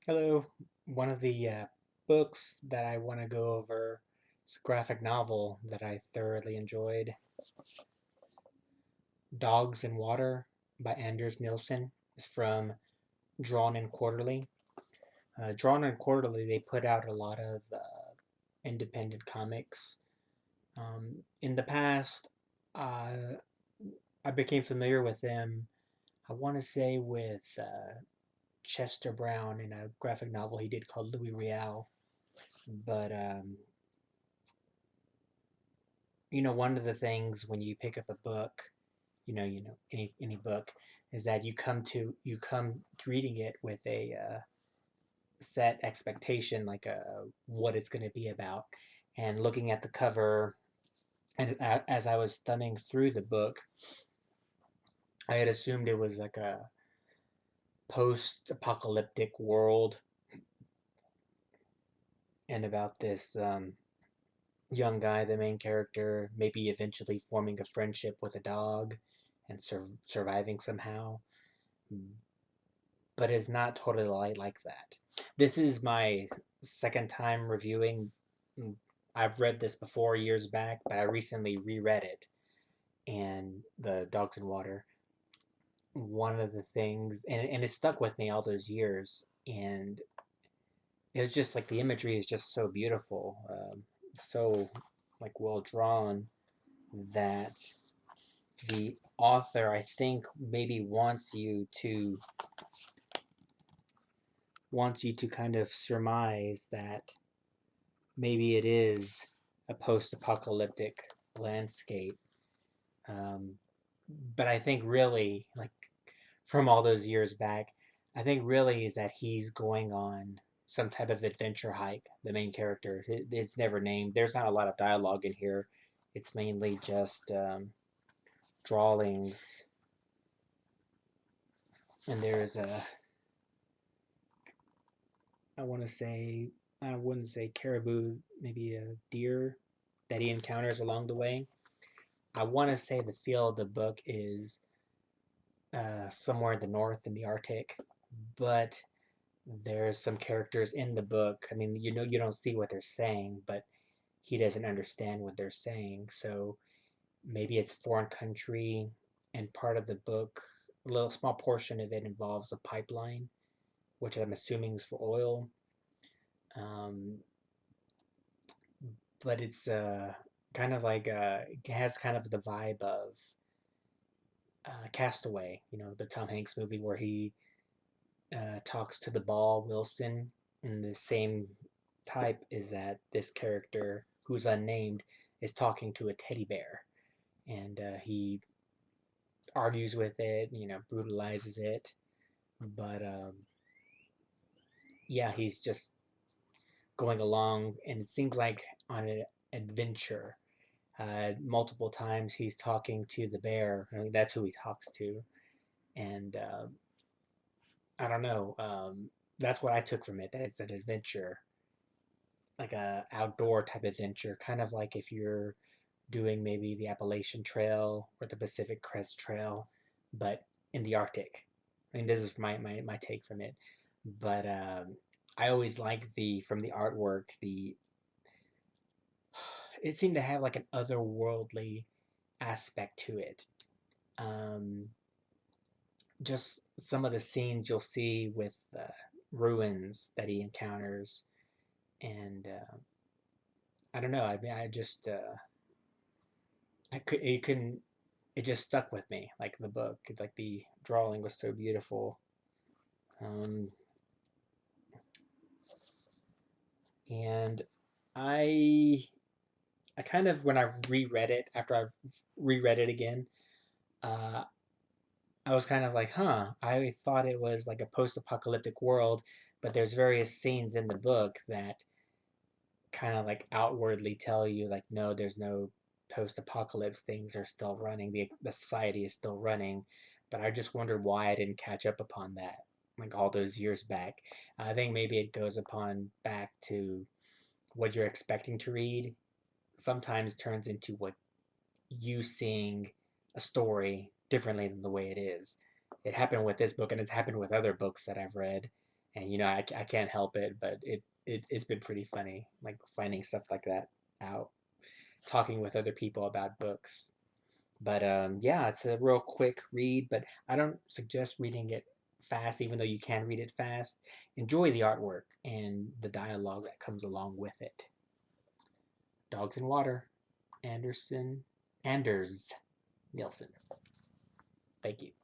Hello. One of the books that I want to go over is a graphic novel that I thoroughly enjoyed, Dogs in Water by Anders Nilsen. It's from Drawn and Quarterly. Drawn and Quarterly, they put out a lot of independent comics. In the past, uh, I became familiar with them, I want to say, with Chester Brown in a graphic novel he did called Louis Riel. But one of the things when you pick up a book, any book, is that you come to reading it with a set expectation, like what it's going to be about, and looking at the cover. And as I was thumbing through the book, I had assumed it was like a post-apocalyptic world, and about this young guy, the main character, maybe eventually forming a friendship with a dog and surviving somehow. But it's not totally like that. This is my second time reviewing. I've read this before years back, but I recently reread it. And the Dogs in Water, one of the things, and it stuck with me all those years. And it was just like the imagery is just so beautiful, so like well drawn, that the author, I think, maybe wants you to kind of surmise that maybe it is a post-apocalyptic landscape. Um, but I think really, like from all those years back, I think really is that he's going on some type of adventure hike. The main character, it's never named. There's not a lot of dialogue in here. It's mainly just drawings, and there's a, I want to say, I wouldn't say caribou, maybe a deer that he encounters along the way. I want to say the feel of the book is somewhere in the north in the Arctic, but there's some characters in the book. I mean, you don't see what they're saying, but he doesn't understand what they're saying. So maybe it's foreign country, and part of the book, a little small portion of it involves a pipeline, which I'm assuming is for oil. Um, but it's kind of like it has kind of the vibe of Castaway, the Tom Hanks movie where he talks to the ball Wilson. And the same type is that this character, who's unnamed, is talking to a teddy bear, and he argues with it, brutalizes it. But yeah, he's just going along, and it seems like on an adventure. Multiple times he's talking to the bear. I mean, that's who he talks to, and I don't know. That's what I took from it. That it's an adventure, like a outdoor type adventure, kind of like if you're doing maybe the Appalachian Trail or the Pacific Crest Trail, but in the Arctic. I mean, this is my take from it. But I always like the from the artwork. The It seemed to have like an otherworldly aspect to it. Um, just some of the scenes you'll see with ruins that he encounters, and I don't know. I mean, I just I could it couldn't it just stuck with me, like the book, like the drawing was so beautiful. Um, and I I kind of when I reread it after I reread it again, uh, I was kind of like, huh. I thought it was like a post-apocalyptic world, but there's various scenes in the book that kind of like outwardly tell you like, no, there's no post-apocalypse. Things are still running. The society is still running. But I just wondered why I didn't catch up upon that like all those years back. I think maybe it goes upon back to what you're expecting to read sometimes turns into what you seeing a story differently than the way it is. It happened with this book, and it's happened with other books that I've read. and I can't help it, but it's been pretty funny, like finding stuff like that out, talking with other people about books. But yeah, it's a real quick read, but I don't suggest reading it fast, even though you can read it fast. Enjoy the artwork and the dialogue that comes along with it. Dogs in Water, Anders Nilsen. Thank you.